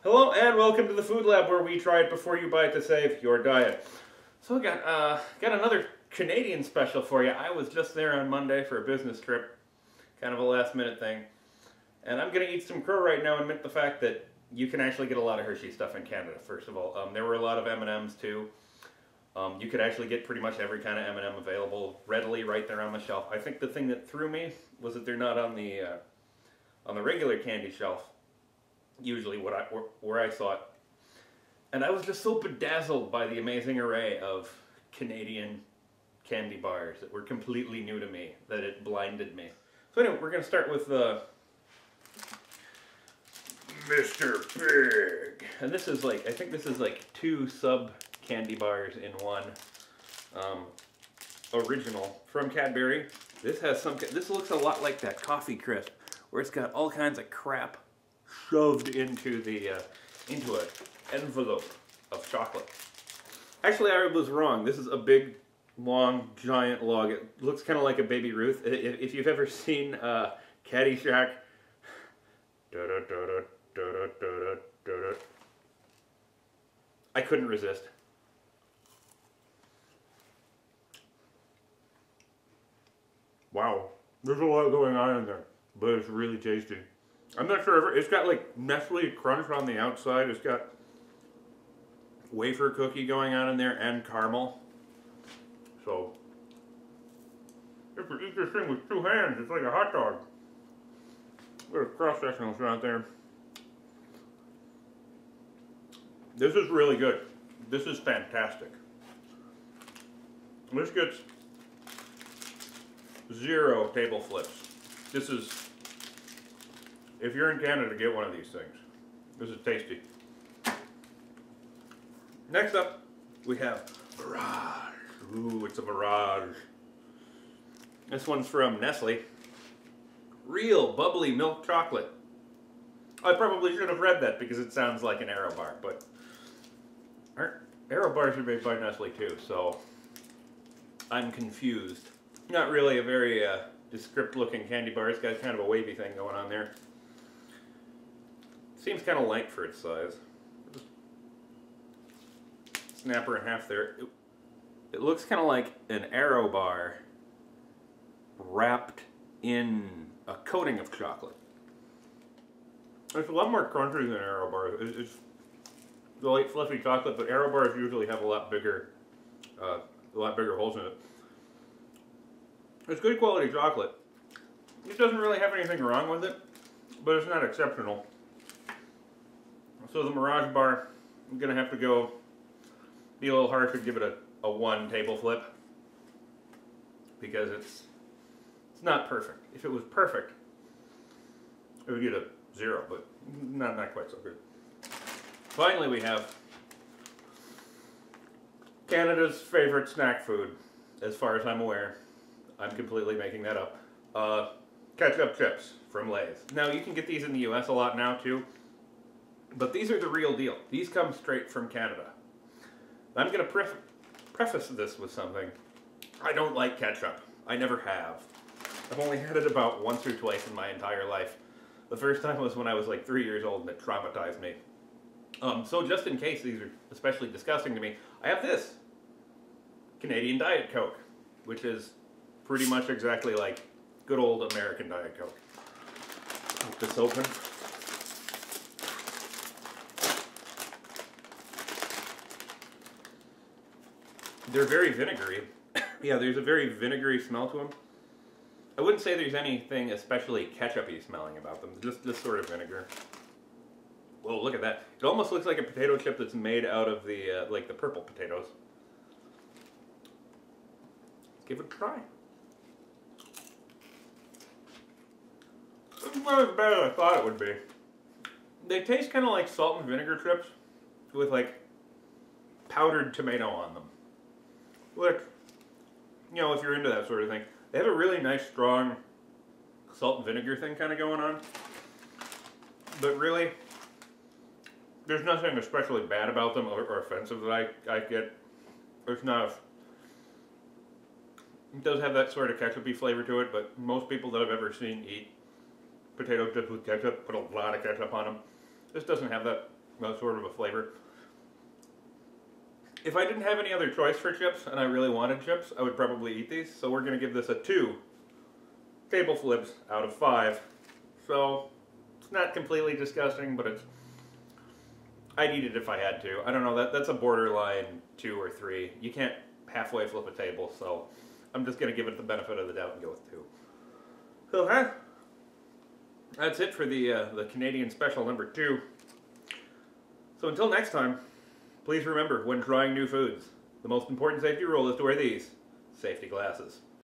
Hello and welcome to the Food Lab, where we try it before you buy it to save your diet. So I got another Canadian special for you. I was just there on Monday for a business trip, kind of a last minute thing. And I'm going to eat some crow right now and admit the fact that you can actually get a lot of Hershey stuff in Canada, first of all. There were a lot of M&Ms too. You could actually get pretty much every kind of M&M available readily right there on the shelf. I think the thing that threw me was that they're not on the regular candy shelf, usually where I saw it. And I was just so bedazzled by the amazing array of Canadian candy bars that were completely new to me that it blinded me. So anyway, we're going to start with Mr. Pig. And this is like, I think this is like 2 sub candy bars in one. Original from Cadbury. This looks a lot like that Coffee Crisp, where it's got all kinds of crap shoved into an envelope of chocolate. Actually, I was wrong. This is a big, long, giant log. It looks kind of like a Baby Ruth. If you've ever seen Caddyshack, I couldn't resist. Wow, there's a lot going on in there, but it's really tasty. I'm not sure, it's got like Nestle Crunch on the outside, it's got wafer cookie going on in there and caramel. So, if you eat this thing with 2 hands, it's like a hot dog. There's cross-sectionals right there. This is really good. This is fantastic. This gets 0 table flips. This is, if you're in Canada, get one of these things. This is tasty. Next up, we have Mirage. Ooh, it's a Mirage. This one's from Nestle. Real bubbly milk chocolate. I probably should have read that because it sounds like an Aero bar, but Aero bars are made by Nestle too, so I'm confused. Not really a very descript looking candy bar. It's got kind of a wavy thing going on there. Seems kind of light for its size. Snap her in half there. It looks kind of like an Aero bar wrapped in a coating of chocolate. It's a lot more crunchy than Aero bar. It's the light fluffy chocolate, but Aero bars usually have a lot bigger holes in it. It's good quality chocolate. It doesn't really have anything wrong with it, but it's not exceptional. So the Mirage bar, I'm gonna have to be a little harsh and give it a 1 table flip, because it's not perfect. If it was perfect, it would get a 0, but not quite so good. Finally, we have Canada's favorite snack food, as far as I'm aware. I'm completely making that up. Ketchup chips from Lay's. Now, you can get these in the US a lot now, too. But these are the real deal. These come straight from Canada. I'm going to preface this with something. I don't like ketchup. I never have. I've only had it about once or twice in my entire life. The first time was when I was like 3 years old, and it traumatized me. So just in case these are especially disgusting to me, I have this. Canadian Diet Coke, which is pretty much exactly like good old American Diet Coke. Pop this open. They're very vinegary. Yeah, there's a very vinegary smell to them. I wouldn't say there's anything especially ketchup-y smelling about them. Just this sort of vinegar. Whoa, look at that. It almost looks like a potato chip that's made out of the, like the purple potatoes. Let's give it a try. It's not as bad as I thought it would be. They taste kind of like salt and vinegar chips with like powdered tomato on them. Which, you know, if you're into that sort of thing. They have a really nice, strong salt and vinegar thing kind of going on. But really, there's nothing especially bad about them or offensive that I get. It's not. It does have that sort of ketchup-y flavor to it, but most people that I've ever seen eat potato chips with ketchup put a lot of ketchup on them. This doesn't have that that sort of a flavor. If I didn't have any other choice for chips, and I really wanted chips, I would probably eat these. So we're going to give this a 2 table flips out of 5. So, it's not completely disgusting, but I'd eat it if I had to. I don't know, that's a borderline 2 or 3. You can't halfway flip a table, so I'm just going to give it the benefit of the doubt and go with 2. So, that's it for the Canadian Special number 2. So until next time, please remember, when trying new foods, the most important safety rule is to wear these safety glasses.